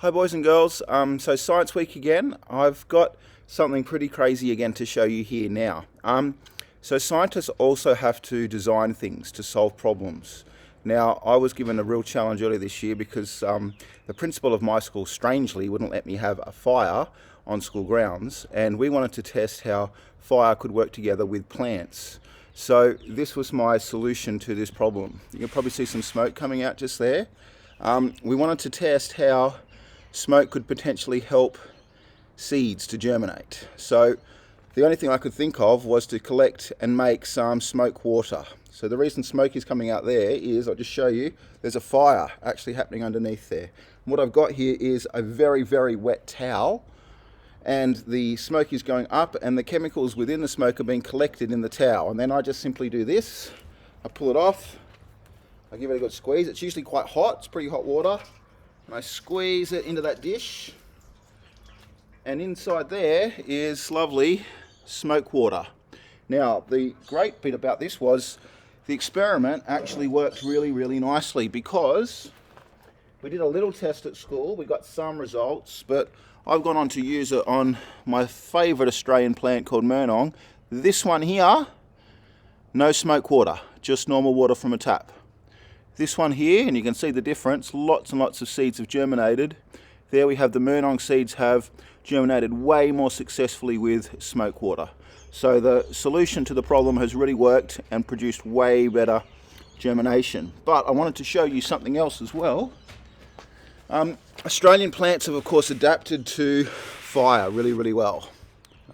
Hi boys and girls, so Science Week again. I've got something pretty crazy again to show you here now. So scientists also have to design things to solve problems. Now, I was given a real challenge earlier this year because the principal of my school strangely wouldn't let me have a fire on school grounds, and we wanted to test how fire could work together with plants. So this was my solution to this problem. You can probably see some smoke coming out just there. We wanted to test how smoke could potentially help seeds to germinate. So the only thing I could think of was to collect and make some smoke water. So the reason smoke is coming out there is, I'll just show you, there's a fire actually happening underneath there. And what I've got here is a very, very wet towel, and the smoke is going up and the chemicals within the smoke are being collected in the towel. And then I just simply do this, I pull it off, I give it a good squeeze. It's usually quite hot, it's pretty hot water. And I squeeze it into that dish, and inside there is lovely smoke water. Now, the great bit about this was the experiment actually worked really, really nicely, because we did a little test at school, we got some results, but I've gone on to use it on my favourite Australian plant called Murnong. This one here, no smoke water, just normal water from a tap. This one here, and you can see the difference, lots and lots of seeds have germinated. There we have the Murnong seeds have germinated way more successfully with smoke water. So the solution to the problem has really worked and produced way better germination. But I wanted to show you something else as well. Australian plants have of course adapted to fire really, really well.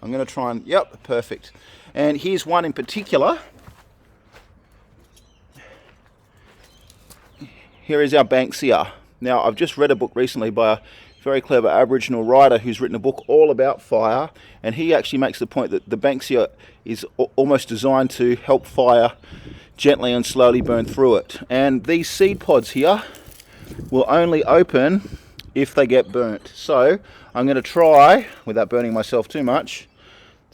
I'm going to try and, yep, perfect. And here's one in particular. Here is our Banksia. Now, I've just read a book recently by a very clever Aboriginal writer who's written a book all about fire, and he actually makes the point that the Banksia is almost designed to help fire gently and slowly burn through it. And these seed pods here will only open if they get burnt. So I'm going to try, without burning myself too much,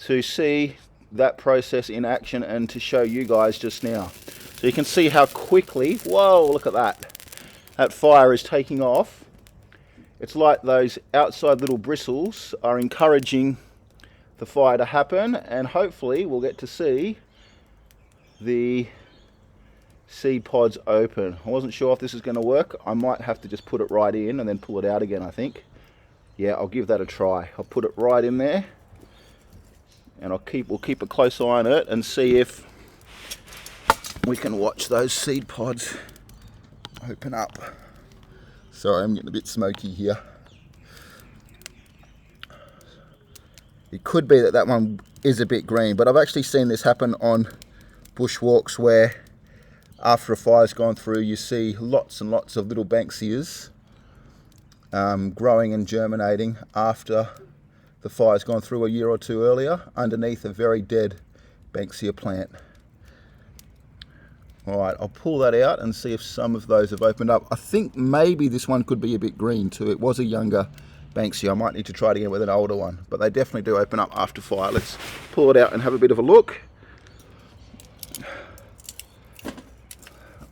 to see that process in action and to show you guys just now. So you can see how quickly, whoa, look at that. That fire is taking off. It's like those outside little bristles are encouraging the fire to happen, and hopefully we'll get to see the seed pods open. I wasn't sure if this is going to work. I might have to just put it right in and then pull it out again, I think. Yeah, I'll give that a try. I'll put it right in there, and we'll keep a close eye on it and see if we can watch those seed pods open up. Sorry, I'm getting a bit smoky here. It could be that one is a bit green, but I've actually seen this happen on bushwalks where after a fire's gone through, you see lots and lots of little Banksias growing and germinating after the fire's gone through a year or two earlier underneath a very dead Banksia plant. Alright, I'll pull that out and see if some of those have opened up. I think maybe this one could be a bit green too. It was a younger Banksia. I might need to try it again with an older one, but they definitely do open up after fire. Let's pull it out and have a bit of a look.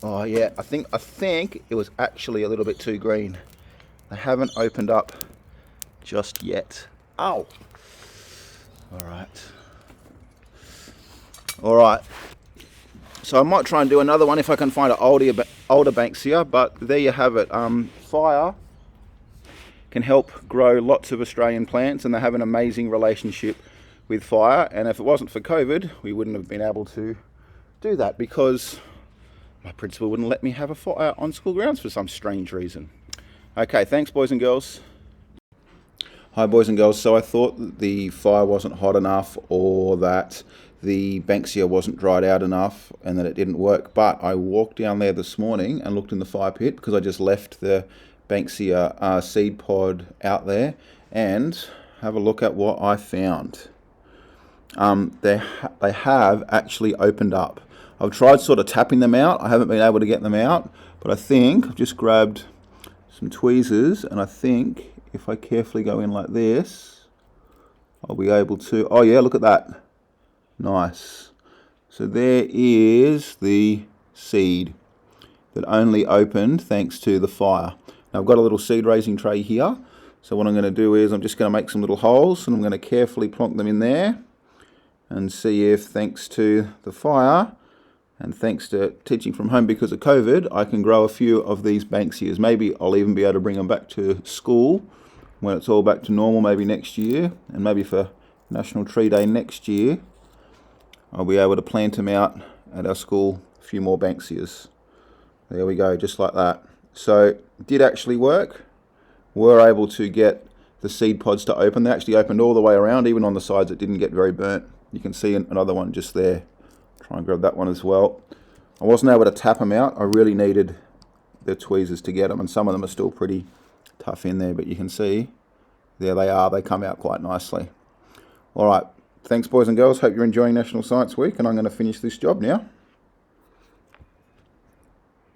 Oh yeah, I think it was actually a little bit too green. They haven't opened up just yet. Ow! Alright. So I might try and do another one if I can find an older Banksia, but there you have it. Fire can help grow lots of Australian plants, and they have an amazing relationship with fire. And if it wasn't for COVID, we wouldn't have been able to do that, because my principal wouldn't let me have a fire on school grounds for some strange reason. Okay, thanks boys and girls. Hi boys and girls. So I thought that the fire wasn't hot enough, or that the Banksia wasn't dried out enough, and that it didn't work. But I walked down there this morning and looked in the fire pit, because I just left the Banksia seed pod out there, and have a look at what I found. They have actually opened up. I've tried sort of tapping them out. I haven't been able to get them out, but I think I've just grabbed some tweezers, and I think if I carefully go in like this, I'll be able to, oh yeah, look at that. Nice. So there is the seed that only opened thanks to the fire. Now I've got a little seed raising tray here. So what I'm going to do is I'm just going to make some little holes and I'm going to carefully plonk them in there and see if, thanks to the fire and thanks to teaching from home because of COVID, I can grow a few of these Banksias. Maybe I'll even be able to bring them back to school when it's all back to normal, maybe next year, and maybe for National Tree Day next year, I'll be able to plant them out at our school, a few more Banksias. There we go, just like that. So it did actually work. We're able to get the seed pods to open. They actually opened all the way around, even on the sides it didn't get very burnt. You can see another one just there. Try and grab that one as well. I wasn't able to tap them out. I really needed the tweezers to get them, and some of them are still pretty tough in there, but you can see there they are. They come out quite nicely. All right, thanks boys and girls. Hope you're enjoying National Science Week, and I'm going to finish this job now.